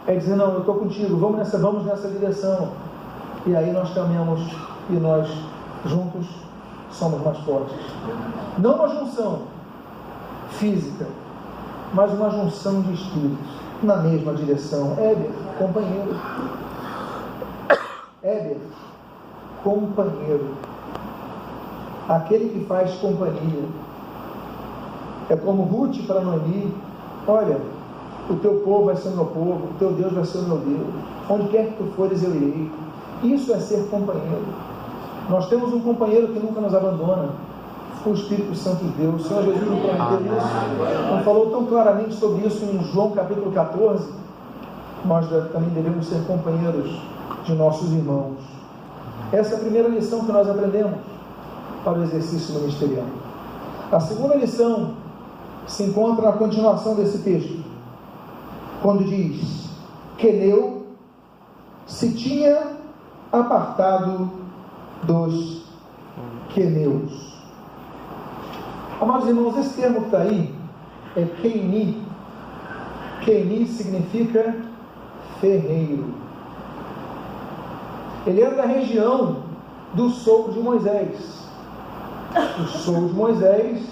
É dizer, não, eu estou contigo, vamos nessa direção. E aí nós caminhamos e nós juntos somos mais fortes. Não uma junção física, mas uma junção de espíritos na mesma direção. Éber, companheiro. Éber, companheiro. Aquele que faz companhia. É como Ruth para Noemi: olha, o teu povo vai ser o meu povo, o teu Deus vai ser o meu Deus, onde quer que tu fores eu irei. Isso é ser companheiro. Nós temos um companheiro que nunca nos abandona, o Espírito Santo de Deus. O Senhor Jesus nos prometeu isso, não falou tão claramente sobre isso em João capítulo 14. Nós também devemos ser companheiros de nossos irmãos. Essa é a primeira lição que nós aprendemos para o exercício ministerial. A segunda lição se encontra na continuação desse texto, quando diz: Queneu se tinha apartado dos queneus. Amados irmãos, esse termo que está aí é Queni. Queni significa ferreiro. Ele era da região do sogro de Moisés. O sogro de Moisés,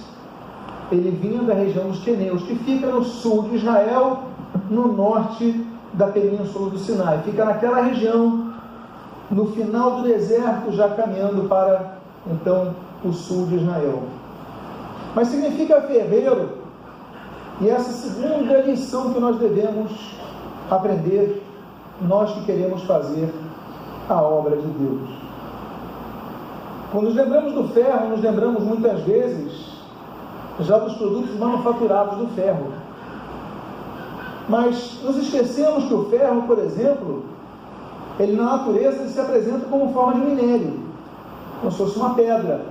ele vinha da região dos queneus, que fica no sul de Israel, no norte da península do Sinai. Fica naquela região, no final do deserto, já caminhando para, então, o sul de Israel. Mas significa ferreiro. E essa segunda lição que nós devemos aprender, nós que queremos fazer a obra de Deus. Quando nos lembramos do ferro, nos lembramos muitas vezes já dos produtos manufaturados do ferro. Mas nos esquecemos que o ferro, por exemplo, ele na natureza ele se apresenta como forma de minério, como se fosse uma pedra.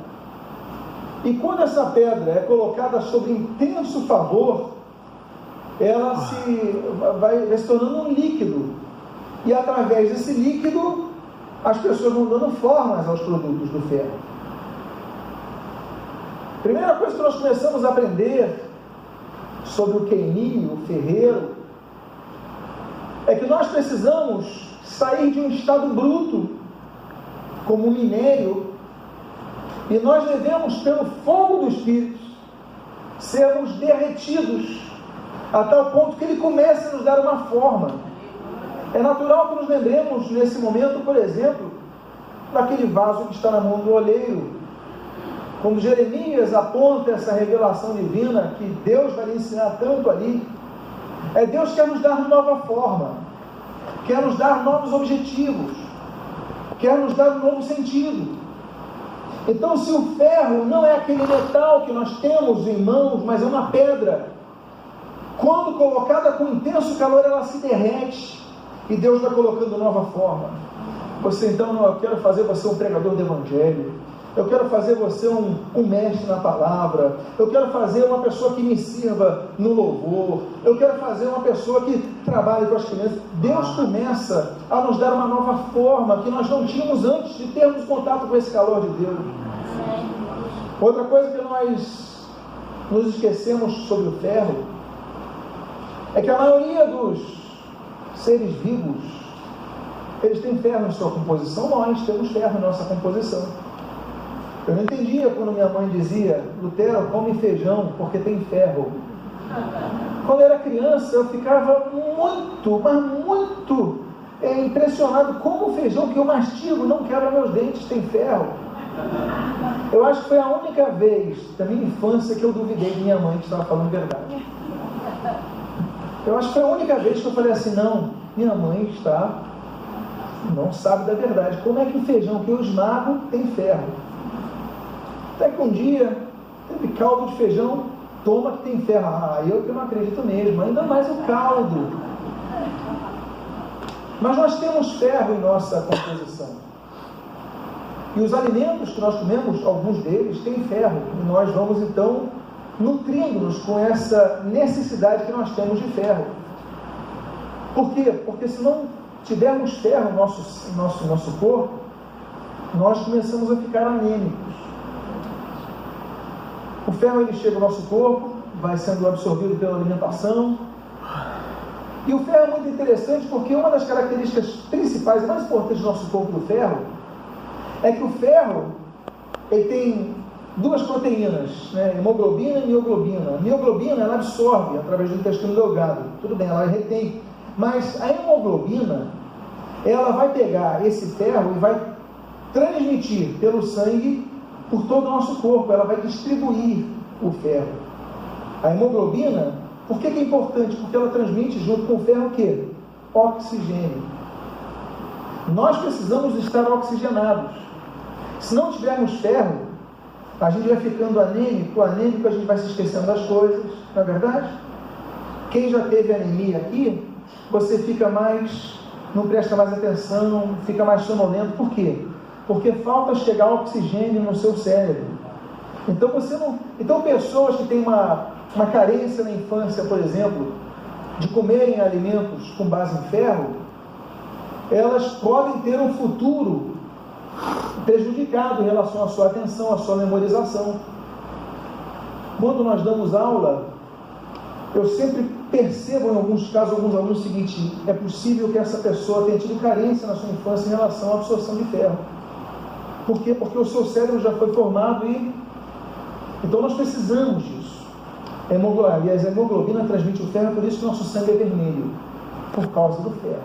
E quando essa pedra é colocada sob intenso favor, ela vai se tornando um líquido. E através desse líquido, as pessoas vão dando formas aos produtos do ferro. Primeira coisa que nós começamos a aprender sobre o Queni, o ferreiro, é que nós precisamos sair de um estado bruto, como um minério, e nós devemos, pelo fogo do Espírito, sermos derretidos, a tal ponto que ele comece a nos dar uma forma. É natural que nos lembremos, nesse momento, por exemplo, daquele vaso que está na mão do oleiro. Quando Jeremias aponta essa revelação divina, que Deus vai lhe ensinar tanto ali, Deus quer nos dar nova forma, quer nos dar novos objetivos, quer nos dar um novo sentido. Então, se o ferro não é aquele metal que nós temos em mãos, mas é uma pedra, quando colocada com intenso calor, ela se derrete, e Deus vai colocando nova forma. Você então, eu quero fazer você um pregador do Evangelho, eu quero fazer você um mestre na palavra, eu quero fazer uma pessoa que me sirva no louvor, eu quero fazer uma pessoa que trabalhe com as crianças. Deus começa a nos dar uma nova forma que nós não tínhamos antes de termos contato com esse calor de Deus. Outra coisa que nós nos esquecemos sobre o ferro é que a maioria dos seres vivos, eles têm ferro em sua composição. Nós temos ferro em nossa composição. Eu não entendia quando minha mãe dizia: Lutero, come feijão porque tem ferro. Quando eu era criança, eu ficava muito, mas muito impressionado como o feijão que eu mastigo não quebra meus dentes, tem ferro. Eu acho que foi a única vez da minha infância que eu duvidei de minha mãe que estava falando verdade. Eu acho que foi a única vez que eu falei assim: não, minha mãe não sabe da verdade. Como é que o feijão que eu esmago tem ferro? Até que um dia teve caldo de feijão, toma que tem ferro. Eu que não acredito mesmo, ainda mais o caldo. Mas nós temos ferro em nossa composição. E os alimentos que nós comemos, alguns deles têm ferro. E nós vamos então nutrindo-nos com essa necessidade que nós temos de ferro. Por quê? Porque se não tivermos ferro no nosso corpo, nós começamos a ficar anêmicos. O ferro ele chega ao nosso corpo, vai sendo absorvido pela alimentação, E o ferro é muito interessante porque uma das características principais e mais importantes do nosso corpo do ferro é que o ferro ele tem duas proteínas, né? Hemoglobina e mioglobina. A mioglobina ela absorve através do intestino delgado, tudo bem, ela retém, mas a hemoglobina ela vai pegar esse ferro e vai transmitir pelo sangue por todo o nosso corpo, ela vai distribuir o ferro. A hemoglobina, por que é importante? Porque ela transmite junto com o ferro o quê? Oxigênio. Nós precisamos estar oxigenados. Se não tivermos ferro, a gente vai ficando anêmico, a gente vai se esquecendo das coisas, não é verdade? Quem já teve anemia aqui, você fica mais, não presta mais atenção, fica mais sonolento. Por quê? Porque falta chegar oxigênio no seu cérebro. Então pessoas que têm uma carência na infância, por exemplo, de comerem alimentos com base em ferro, elas podem ter um futuro prejudicado em relação à sua atenção, à sua memorização. Quando nós damos aula, eu sempre percebo em alguns casos, alguns alunos, o seguinte: é possível que essa pessoa tenha tido carência na sua infância em relação à absorção de ferro. Por quê? Porque o seu cérebro já foi formado então nós precisamos disso. E a hemoglobina transmite o ferro, por isso que nosso sangue é vermelho, por causa do ferro.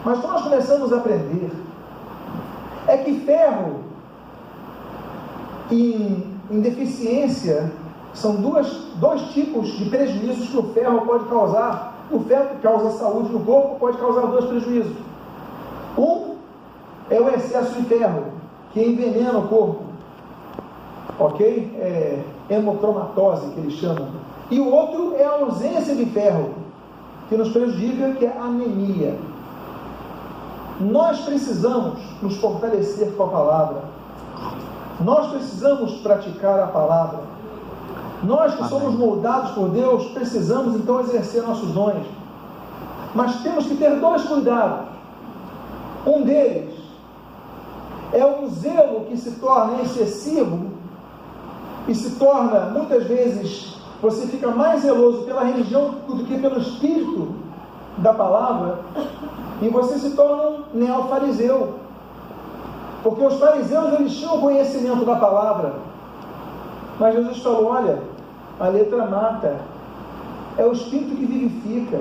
Mas quando nós começamos a aprender é que ferro em deficiência são dois tipos de prejuízos que o ferro pode causar. O ferro que causa saúde no corpo pode causar dois prejuízos. Um é o excesso de ferro, que envenena o corpo, ok? Hemocromatose, que eles chamam. E o outro é a ausência de ferro, que nos prejudica, que é a anemia. Nós precisamos nos fortalecer com a palavra. Nós precisamos praticar a palavra. Nós que somos moldados por Deus, precisamos então exercer nossos dons. Mas temos que ter dois cuidados. Um deles é um zelo que se torna excessivo e se torna, muitas vezes, você fica mais zeloso pela religião do que pelo espírito da palavra, e você se torna um neofariseu. Porque os fariseus, eles tinham conhecimento da palavra, mas Jesus falou: olha, a letra mata, é o espírito que vivifica.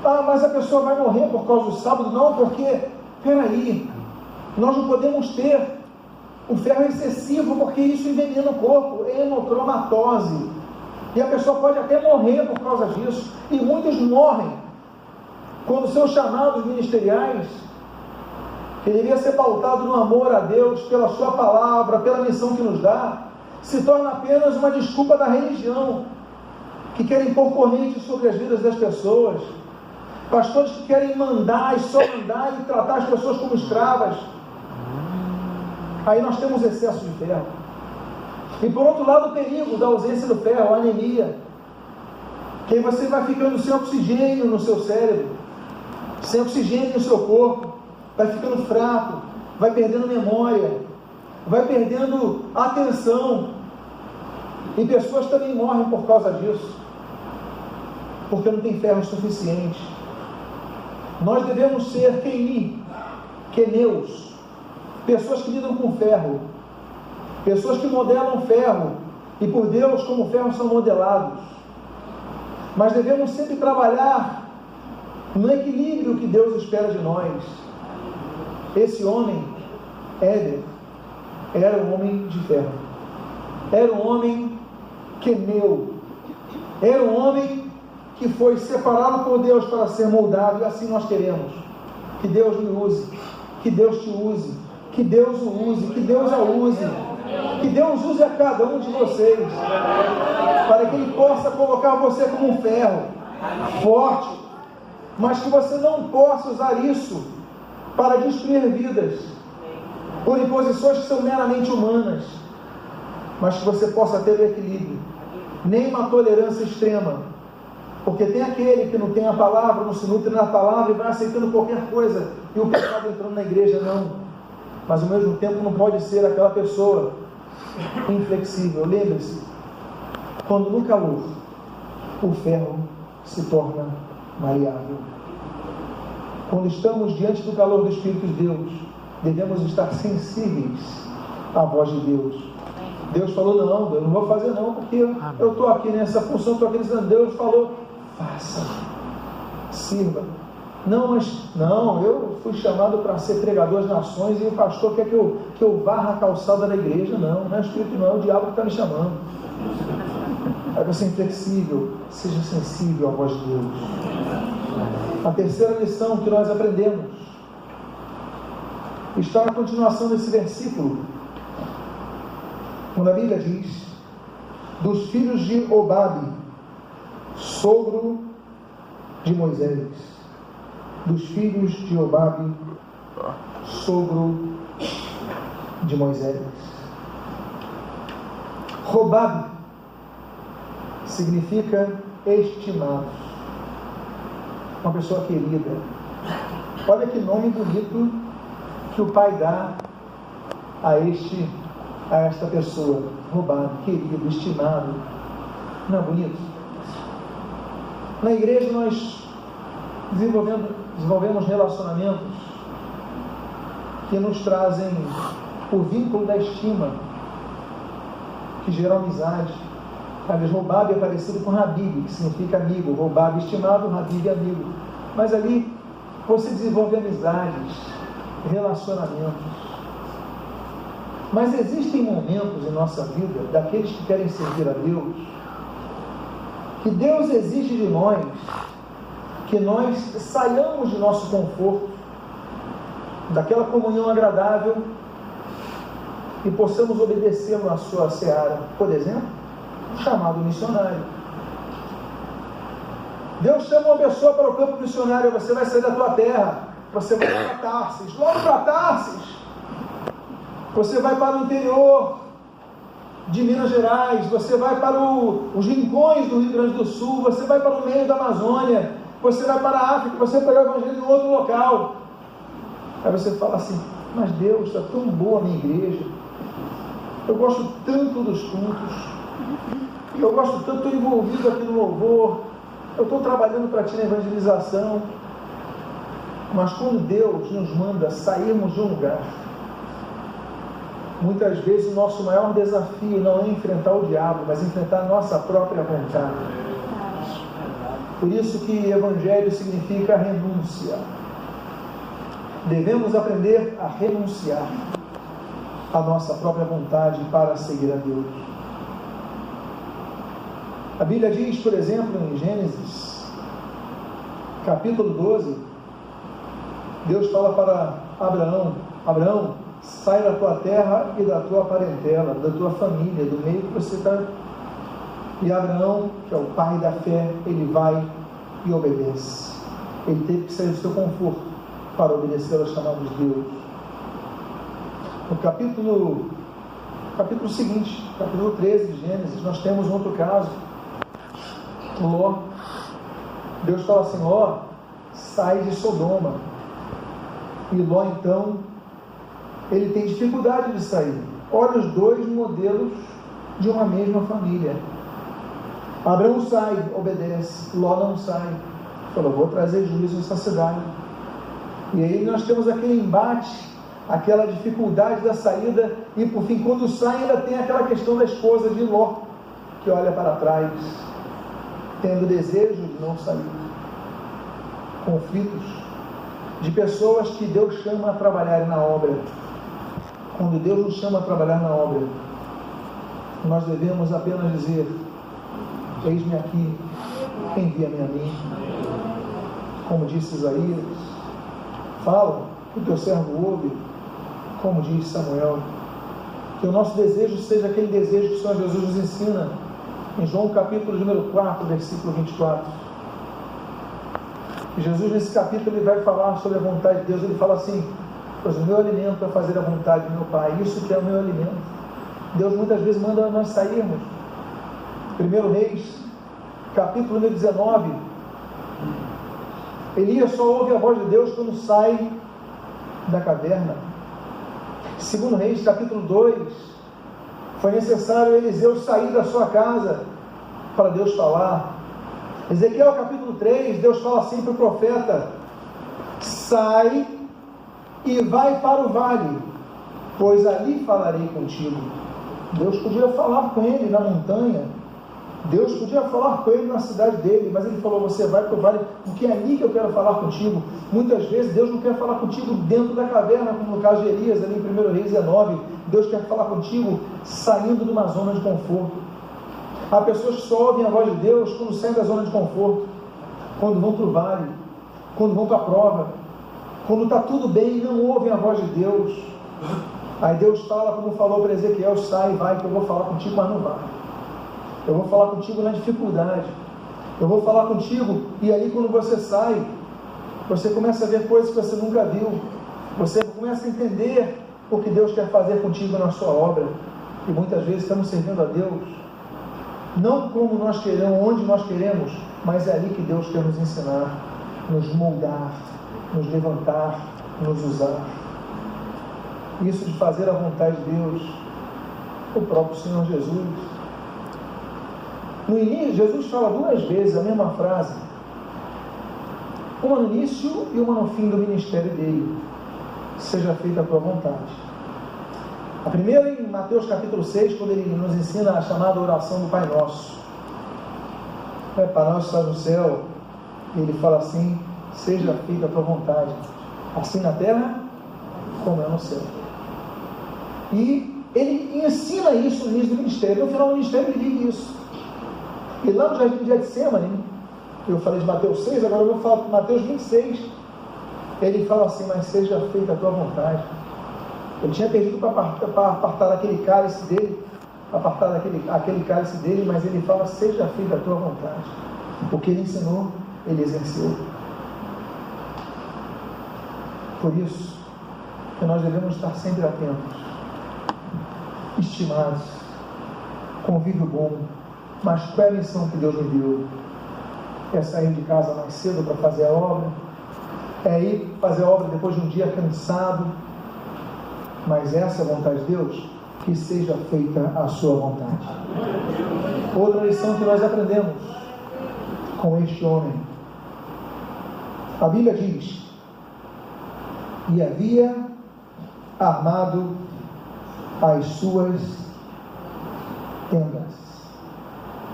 Ah, mas a pessoa vai morrer por causa do sábado? Não, porque, peraí, nós não podemos ter o ferro excessivo, porque isso envenena o corpo, é hemocromatose, e a pessoa pode até morrer por causa disso, e muitos morrem quando são chamados ministeriais, que deveria ser pautado no amor a Deus, pela sua palavra, pela missão que nos dá, se torna apenas uma desculpa da religião, que querem pôr correntes sobre as vidas das pessoas, pastores que querem mandar e só mandar e tratar as pessoas como escravas. Aí nós temos excesso de ferro. E por outro lado, o perigo da ausência do ferro, a anemia, que aí você vai ficando sem oxigênio no seu cérebro, sem oxigênio no seu corpo, vai ficando fraco, vai perdendo memória, vai perdendo atenção, e pessoas também morrem por causa disso, porque não tem ferro suficiente. Nós devemos ser queneus, pessoas que lidam com ferro, pessoas que modelam ferro, e por Deus, como ferro, são modelados. Mas devemos sempre trabalhar no equilíbrio que Deus espera de nós. Esse homem, Éder, era um homem de ferro, era um homem queneu, era um homem que foi separado por Deus para ser moldado, e assim nós queremos. Que Deus me use, que Deus te use, que Deus o use, que Deus a use, que Deus use a cada um de vocês, para que Ele possa colocar você como um ferro forte, mas que você não possa usar isso para destruir vidas, por imposições que são meramente humanas, mas que você possa ter o equilíbrio, nem uma tolerância extrema, porque tem aquele que não tem a palavra, não se nutre na palavra e vai aceitando qualquer coisa, e o pecado entrando na igreja, não. Mas ao mesmo tempo não pode ser aquela pessoa inflexível. Lembre-se, quando no calor o ferro se torna maleável. Quando estamos diante do calor do Espírito de Deus, devemos estar sensíveis à voz de Deus. Deus falou, não, eu não vou fazer não, porque eu estou aqui nessa função, estou aqui nessa... Deus falou, faça, sirva. Não, mas não, eu fui chamado para ser pregador às nações e o pastor quer que eu varra a calçada da igreja. Não, não é o Espírito, não, é o diabo que está me chamando. É para ser inflexível, seja sensível à voz de Deus. A terceira lição que nós aprendemos está na continuação desse versículo, quando a Bíblia diz, dos filhos de Obabe, sogro de Moisés. Dos filhos de Obabe, sogro de Moisés. Robabe significa estimado, uma pessoa querida. Olha que nome bonito que o pai dá a esta pessoa. Robabe, querido, estimado. Não é bonito? Na igreja nós desenvolvemos relacionamentos que nos trazem o vínculo da estima, que gera amizade. Aliás, Robabe é parecido com Habib, que significa amigo. Robabe estimado, Habib amigo. Mas ali você desenvolve amizades, relacionamentos. Mas existem momentos em nossa vida, daqueles que querem servir a Deus, que Deus exige de nós que nós saiamos de nosso conforto, daquela comunhão agradável, e possamos obedecê-lo na sua seara. Por exemplo, o chamado missionário. Deus chama uma pessoa para o campo missionário. Você vai sair da tua terra, você vai para Tarsis, logo para Tarsis, você vai para o interior de Minas Gerais, você vai para os rincões do Rio Grande do Sul, você vai para o meio da Amazônia, você vai para a África, você vai pegar o evangelho em outro local. Aí você fala assim, mas Deus, está tão boa a minha igreja, eu gosto tanto dos cultos, eu gosto tanto, estou envolvido aqui no louvor, eu estou trabalhando para ti na evangelização. Mas quando Deus nos manda sairmos de um lugar, muitas vezes o nosso maior desafio não é enfrentar o diabo, mas enfrentar a nossa própria vontade. Por isso que evangelho significa renúncia. Devemos aprender a renunciar à nossa própria vontade para seguir a Deus. A Bíblia diz, por exemplo, em Gênesis, capítulo 12, Deus fala para Abraão, Abraão, sai da tua terra e da tua parentela, da tua família, do meio que você está. E Abraão, que é o pai da fé, ele vai e obedece. Ele teve que sair do seu conforto para obedecer aos chamados de Deus. No capítulo seguinte, capítulo 13 de Gênesis, nós temos um outro caso. Ló. Deus fala assim, Ló, sai de Sodoma. E Ló, então, ele tem dificuldade de sair. Olha os dois modelos de uma mesma família. Abraão sai, obedece. Ló não sai. Falou, vou trazer juízo nessa cidade. E aí nós temos aquele embate, aquela dificuldade da saída. E por fim, quando sai, ainda tem aquela questão da esposa de Ló, que olha para trás, tendo desejo de não sair. Conflitos de pessoas que Deus chama a trabalhar na obra. Quando Deus nos chama a trabalhar na obra, nós devemos apenas dizer, eis-me aqui, envia-me a mim. Como disse Isaías, fala, que o teu servo ouve, como diz Samuel. Que o nosso desejo seja aquele desejo que o Senhor Jesus nos ensina em João capítulo número 4, versículo 24. E Jesus nesse capítulo ele vai falar sobre a vontade de Deus. Ele fala assim, pois o meu alimento é fazer a vontade do meu Pai, isso que é o meu alimento. Deus muitas vezes manda nós sairmos. 1 Reis, capítulo número 19, Elias só ouve a voz de Deus quando sai da caverna. 2 Reis, capítulo 2, foi necessário Eliseu sair da sua casa para Deus falar. Ezequiel capítulo 3, Deus fala assim para o profeta: sai e vai para o vale, pois ali falarei contigo. Deus podia falar com ele na montanha, Deus podia falar com ele na cidade dele, mas ele falou: você vai para o vale, porque é ali que eu quero falar contigo. Muitas vezes Deus não quer falar contigo dentro da caverna, como no caso de Elias, ali em 1 Reis 19. Deus quer falar contigo saindo de uma zona de conforto. Há pessoas que só ouvem a voz de Deus quando saem da zona de conforto, quando vão para o vale, quando vão para a prova, quando está tudo bem e não ouvem a voz de Deus. Aí Deus fala, como falou para Ezequiel: sai e vai, que eu vou falar contigo, mas não vai. Eu vou falar contigo na dificuldade, eu vou falar contigo, e aí quando você sai, você começa a ver coisas que você nunca viu, você começa a entender o que Deus quer fazer contigo na sua obra. E muitas vezes estamos servindo a Deus, não como nós queremos, onde nós queremos, mas é ali que Deus quer nos ensinar, nos moldar, nos levantar, nos usar. Isso de fazer a vontade de Deus, o próprio Senhor Jesus. No início, Jesus fala 2 vezes a mesma frase, uma no início e uma no fim do ministério dele: seja feita a tua vontade. A primeira em Mateus capítulo 6, quando ele nos ensina a chamada oração do Pai Nosso. Pai nosso que estás no céu, ele fala assim: seja feita a tua vontade, assim na terra como é no céu. E ele ensina isso no início do ministério. No final do ministério ele vive isso. E lá no jardim de Getsêmani, eu falei de Mateus 6, agora eu vou falar de Mateus 26. Ele fala assim: mas seja feita a tua vontade. Ele tinha pedido para apartar aquele cálice dele, aquele cálice dele, mas ele fala: seja feita a tua vontade. O que ele ensinou, ele exerceu. Por isso que nós devemos estar sempre atentos, estimados, convívio bom. Mas qual é a missão que Deus me deu? É sair de casa mais cedo para fazer a obra? É ir fazer a obra depois de um dia cansado? Mas essa é a vontade de Deus, que seja feita a sua vontade. Outra lição que nós aprendemos com este homem. A Bíblia diz: e havia armado as suas tendas.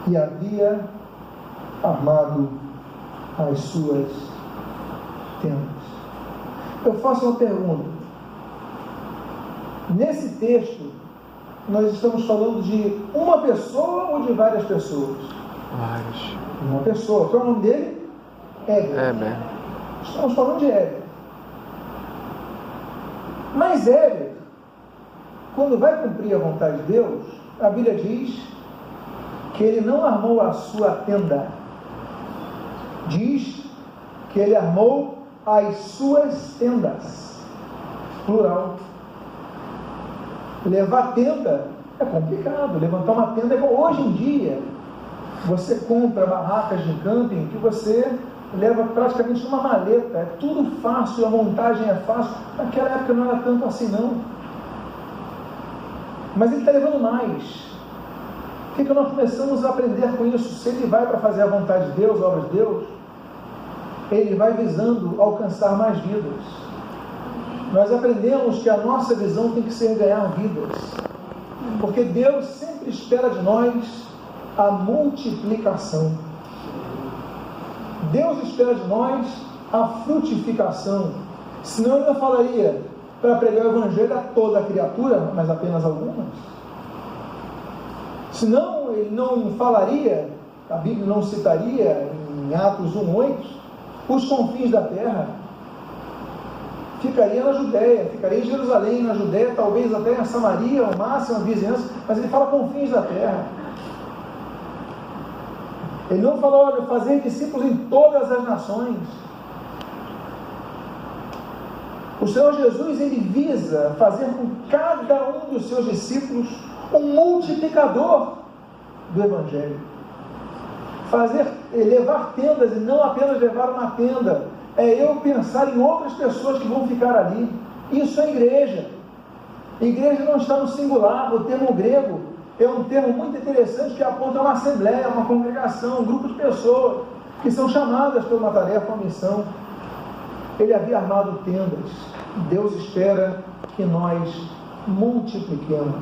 E havia armado as suas tendas. Eu faço uma pergunta. Nesse texto, nós estamos falando de uma pessoa ou de várias pessoas? Várias. Uma pessoa. Qual é o nome dele? Éber. Estamos falando de Éber. Mas Éber, quando vai cumprir a vontade de Deus, a Bíblia diz que ele não armou a sua tenda. Diz que ele armou as suas tendas. Plural. Levar tenda é complicado. Levantar uma tenda é hoje em dia. Você compra barracas de camping que você leva praticamente numa maleta. É tudo fácil, a montagem é fácil. Naquela época não era tanto assim não. Mas ele está levando mais. O que nós começamos a aprender com isso? Se ele vai para fazer a vontade de Deus, a obra de Deus, ele vai visando alcançar mais vidas. Nós aprendemos que a nossa visão tem que ser ganhar vidas, porque Deus sempre espera de nós a multiplicação. Deus espera de nós a frutificação. Senão ele não falaria para pregar o Evangelho a toda a criatura, mas apenas algumas. Senão ele não falaria, a Bíblia não citaria em Atos 1:8, os confins da terra. Ficaria na Judéia, ficaria em Jerusalém, na Judéia, talvez até em Samaria, ao máximo, a vizinhança, mas ele fala confins da terra. Ele não falou: olha, fazer discípulos em todas as nações. O Senhor Jesus, ele visa fazer com cada um dos seus discípulos um multiplicador do Evangelho. Levar tendas e não apenas levar uma tenda. É eu pensar em outras pessoas que vão ficar ali. Isso é igreja. Igreja não está no singular. O termo grego é um termo muito interessante que aponta uma assembleia, uma congregação, um grupo de pessoas. que são chamadas para uma tarefa, uma missão. Ele havia armado tendas. Deus espera que nós multipliquemos.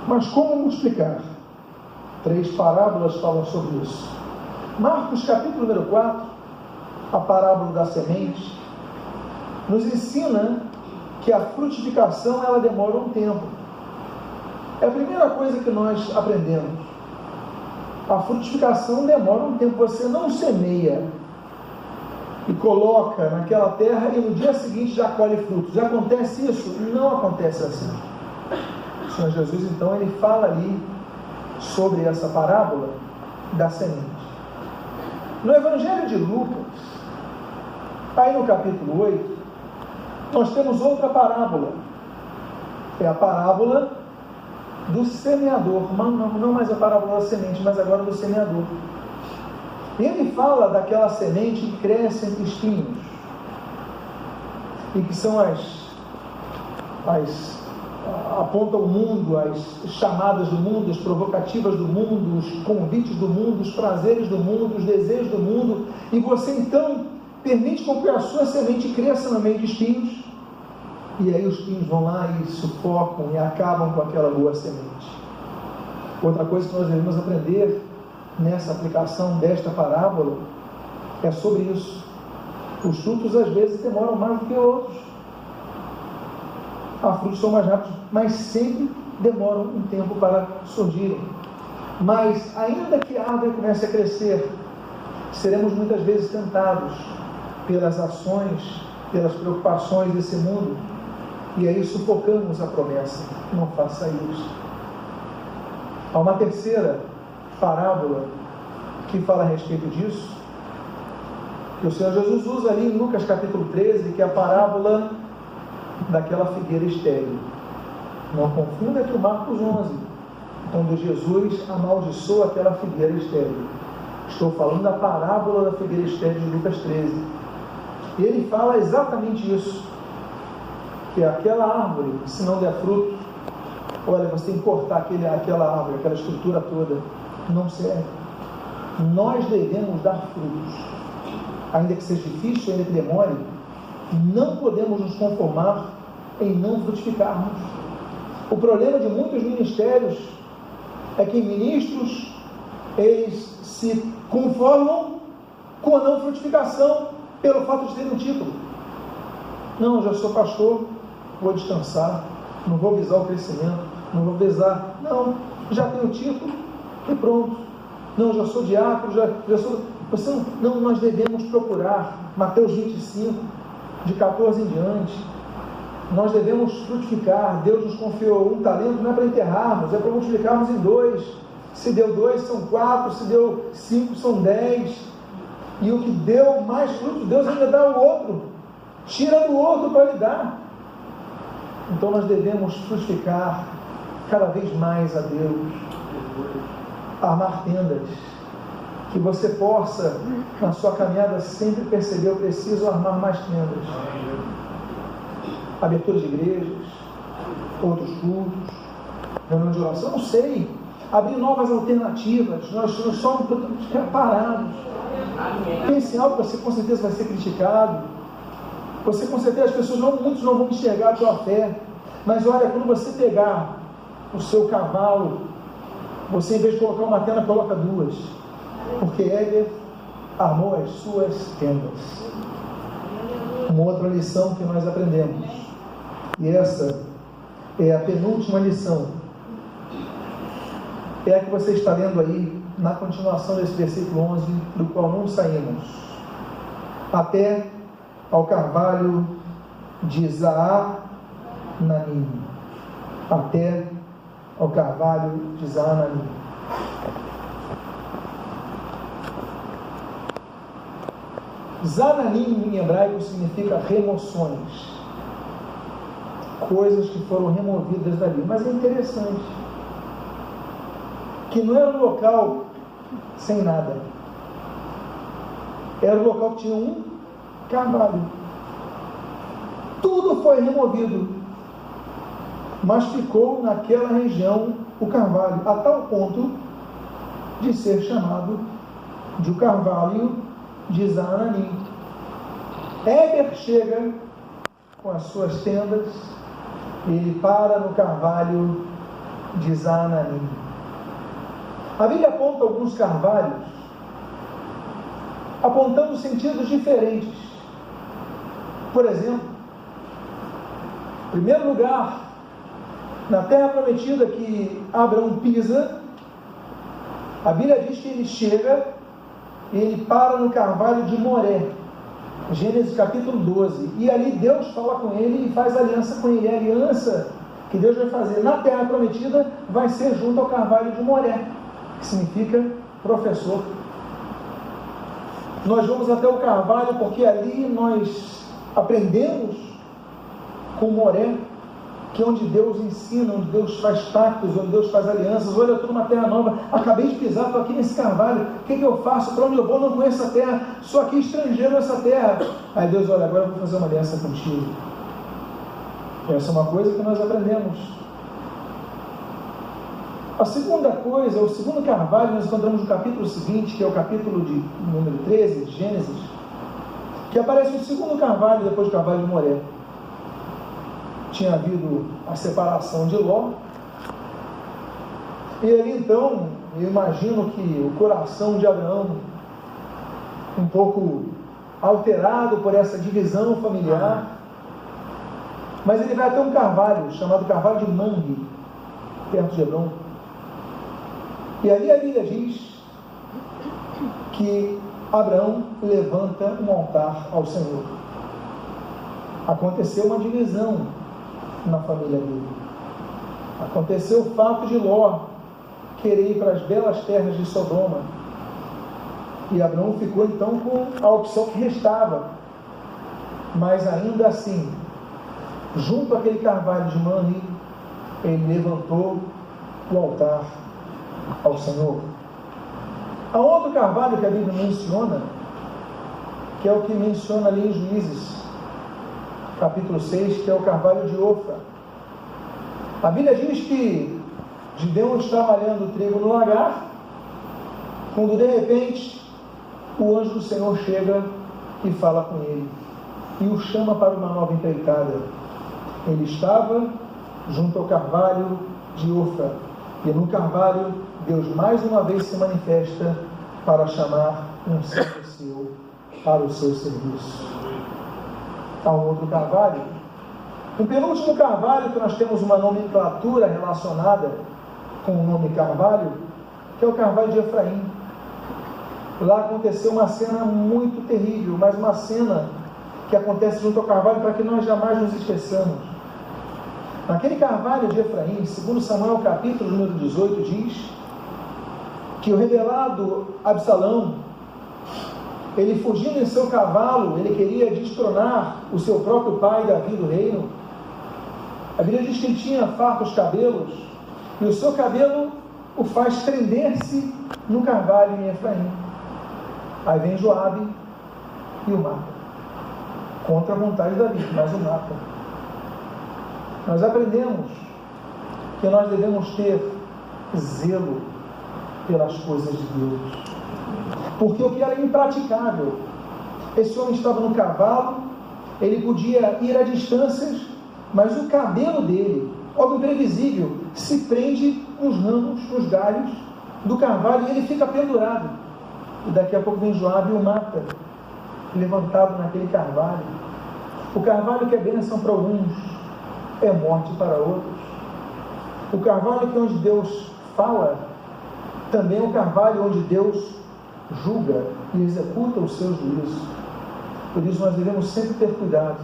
Mas como multiplicar? 3 parábolas falam sobre isso. Marcos, capítulo número 4, a parábola da semente, nos ensina que a frutificação, ela demora um tempo. É a primeira coisa que nós aprendemos. A frutificação demora um tempo. Você não semeia e coloca naquela terra e no dia seguinte já colhe frutos. Já acontece isso? Não acontece assim. O Senhor Jesus, então, ele fala ali sobre essa parábola da semente. No Evangelho de Lucas, aí no capítulo 8, nós temos outra parábola. É a parábola do semeador. Não mais a parábola da semente, mas agora do semeador. E ele fala daquela semente que cresce entre espinhos. E que são apontam o mundo, as chamadas do mundo, as provocativas do mundo, os convites do mundo, os prazeres do mundo, os desejos do mundo. E você então permite com que a sua semente cresça no meio de espinhos. E aí os espinhos vão lá e sufocam e acabam com aquela boa semente. Outra coisa que nós devemos aprender nessa aplicação desta parábola é sobre isso. Os frutos às vezes demoram mais do que outros. Há frutos que são mais rápidos, mas sempre demoram um tempo para surgirem. Mas ainda que a árvore comece a crescer, seremos muitas vezes tentados pelas ações, pelas preocupações desse mundo, e aí sufocamos a promessa. Não faça isso. Há uma terceira parábola que fala a respeito disso, que o Senhor Jesus usa ali em Lucas capítulo 13, que é a parábola daquela figueira estéril. Não confunda que o Marcos 11, quando Jesus amaldiçoa aquela figueira estéril. Estou falando da parábola da figueira estéril de Lucas 13. E ele fala exatamente isso, que aquela árvore, se não der fruto, olha, você tem que cortar aquela árvore, aquela estrutura toda, não serve. Nós devemos dar frutos, ainda que seja difícil, ainda que demore. Não podemos nos conformar em não frutificarmos. O problema de muitos ministérios é que ministros, eles se conformam com a não frutificação pelo fato de terem um título. Não, eu já sou pastor, vou descansar, não vou visar o crescimento, não vou visar, não, já tenho o título e pronto. Não, já sou diácono, já sou... Não, nós devemos procurar, Mateus 25, de 14 em diante, nós devemos frutificar. Deus nos confiou um talento, não é para enterrarmos, é para multiplicarmos em 2. Se deu 2, são 4, se deu 5, são 10, e o que deu mais fruto, Deus ainda dá o outro, tira do outro para lhe dar. Então nós devemos frutificar cada vez mais a Deus, armar tendas, que você possa, na sua caminhada, sempre perceber: eu preciso armar mais tendas. Abertura de igrejas, outros cultos, reunião de oração, não sei, abrir novas alternativas. Nós somos preparados. Pense em algo que você com certeza vai ser criticado. Você com certeza, as pessoas muitos não vão enxergar a tua fé. Mas olha, quando você pegar o seu cavalo, você, em vez de colocar uma tenda, coloca 2. Porque Éger armou as suas tendas. Uma outra lição que nós aprendemos, e essa é a penúltima lição, é a que você está lendo aí na continuação desse versículo 11, do qual não saímos, até ao carvalho de Zaananim, até ao carvalho de Zaananim. Zaananim em hebraico significa remoções, coisas que foram removidas dali. Mas é interessante que não era um local sem nada, era um local que tinha um carvalho. Tudo foi removido, mas ficou naquela região o carvalho, a tal ponto de ser chamado de o carvalho de Zaananim. Éber chega com as suas tendas e ele para no carvalho de Zaananim. A Bíblia aponta alguns carvalhos, apontando sentidos diferentes. Por exemplo, em primeiro lugar, na terra prometida que Abraão pisa, a Bíblia diz que ele chega e ele para no carvalho de Moré, Gênesis capítulo 12, e ali Deus fala com ele e faz aliança com ele. A aliança que Deus vai fazer na terra prometida vai ser junto ao carvalho de Moré, que significa professor. Nós vamos até o carvalho porque ali nós aprendemos com Moré, que é onde Deus ensina, onde Deus faz pactos, onde Deus faz alianças. Olha, eu estou numa terra nova, acabei de pisar, estou aqui nesse carvalho, o que eu faço? Para onde eu vou? Não conheço essa terra, sou aqui estrangeiro nessa terra. Aí Deus, olha, agora eu vou fazer uma aliança contigo. Essa é uma coisa que nós aprendemos. A segunda coisa, o segundo carvalho, nós encontramos no capítulo seguinte, que é o capítulo de número 13, de Gênesis, que aparece o segundo carvalho depois do carvalho de Moré. Tinha havido a separação de Ló, e ali então, eu imagino que o coração de Abraão, um pouco alterado por essa divisão familiar, mas ele vai até um carvalho, chamado carvalho de Mangue, perto de Hebrom, e ali a Bíblia diz que Abraão levanta um altar ao Senhor. Aconteceu uma divisão na família dele. Aconteceu o fato de Ló querer ir para as belas terras de Sodoma, e Abraão ficou então com a opção que restava, mas ainda assim, junto àquele carvalho de Manre, ele levantou o altar ao Senhor. Há outro carvalho que a Bíblia menciona, que é o que menciona ali em Juízes capítulo 6, que é o carvalho de Ofra. A Bíblia diz que Gideão está malhando trigo no lagar, quando de repente o anjo do Senhor chega e fala com ele, e o chama para uma nova empreitada. Ele estava junto ao carvalho de Ofra, e no carvalho Deus mais uma vez se manifesta para chamar um servo seu para o seu serviço. Há um outro carvalho, um penúltimo carvalho, que nós temos uma nomenclatura relacionada com o nome carvalho, que é o carvalho de Efraim. Lá aconteceu uma cena muito terrível, mas uma cena que acontece junto ao carvalho para que nós jamais nos esqueçamos. Naquele carvalho de Efraim, segundo Samuel capítulo número 18, diz que o rebelado Absalão, ele fugindo em seu cavalo, ele queria destronar o seu próprio pai, Davi, do reino. A Bíblia diz que ele tinha fartos cabelos, e o seu cabelo o faz prender-se no carvalho em Efraim. Aí vem Joabe e o mata, contra a vontade de Davi, mas o mata. Nós aprendemos que nós devemos ter zelo pelas coisas de Deus, porque o que era impraticável, esse homem estava no cavalo, ele podia ir a distâncias, mas o cabelo dele, algo imprevisível, se prende nos ramos, nos galhos do carvalho, e ele fica pendurado, e daqui a pouco vem Joabe e o mata, levantado naquele carvalho. O carvalho que é bênção para alguns, é morte para outros. O carvalho que é onde Deus fala, também é um carvalho onde Deus julga e executa o seu juízo. Por isso nós devemos sempre ter cuidado,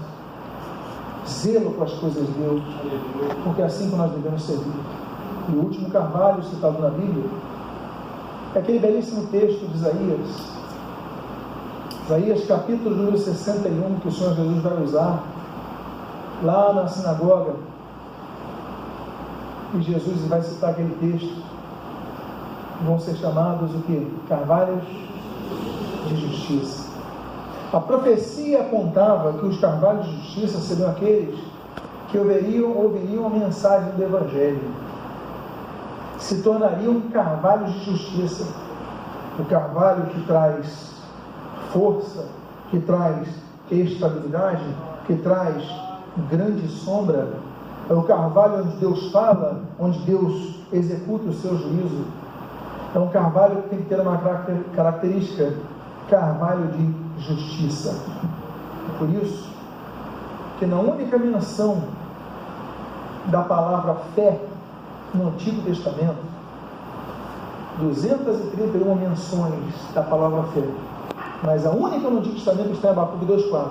zelo com as coisas de Deus, porque é assim que nós devemos servir. E o último carvalho citado na Bíblia é aquele belíssimo texto de Isaías capítulo número 61, que o Senhor Jesus vai usar lá na sinagoga, e Jesus vai citar aquele texto. Vão ser chamados o que? Carvalhos de justiça. A profecia apontava que os carvalhos de justiça seriam aqueles que ouviriam a mensagem do Evangelho, se tornariam carvalhos de justiça. O carvalho que traz força, que traz estabilidade, que traz grande sombra. É o carvalho onde Deus fala, onde Deus executa o seu juízo. É um carvalho que tem que ter uma característica, carvalho de justiça. Por isso, que na única menção da palavra fé no Antigo Testamento, 231 menções da palavra fé, mas a única no Antigo Testamento está em Abacuque 2,4,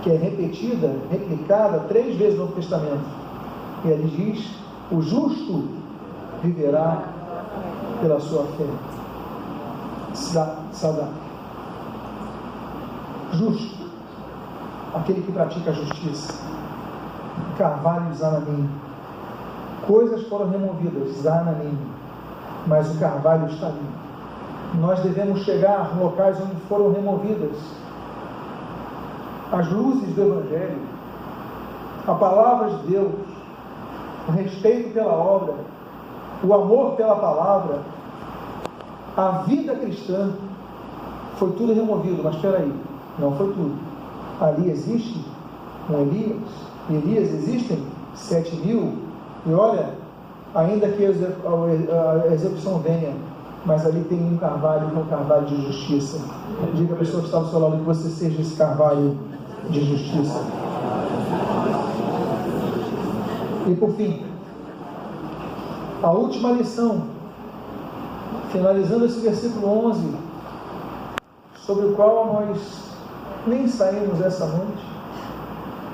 que é repetida, replicada 3 vezes no Novo Testamento, e ele diz: o justo viverá pela sua fé. Saudade. Justo, aquele que pratica a justiça. Carvalho Zananim. Coisas foram removidas, Zananim, mas o carvalho está ali. Nós devemos chegar a locais onde foram removidas as luzes do Evangelho, a palavra de Deus, o respeito pela obra, o amor pela palavra, a vida cristã. Foi tudo removido, mas espera aí, não foi tudo. Ali existe um Elias, e Elias existem 7.000, e olha, ainda que a execução venha, mas ali tem um carvalho, que é um carvalho de justiça. Diga à pessoa que está ao seu lado que você seja esse carvalho de justiça. E por fim, a última lição, finalizando esse versículo 11, sobre o qual nós nem saímos essa noite,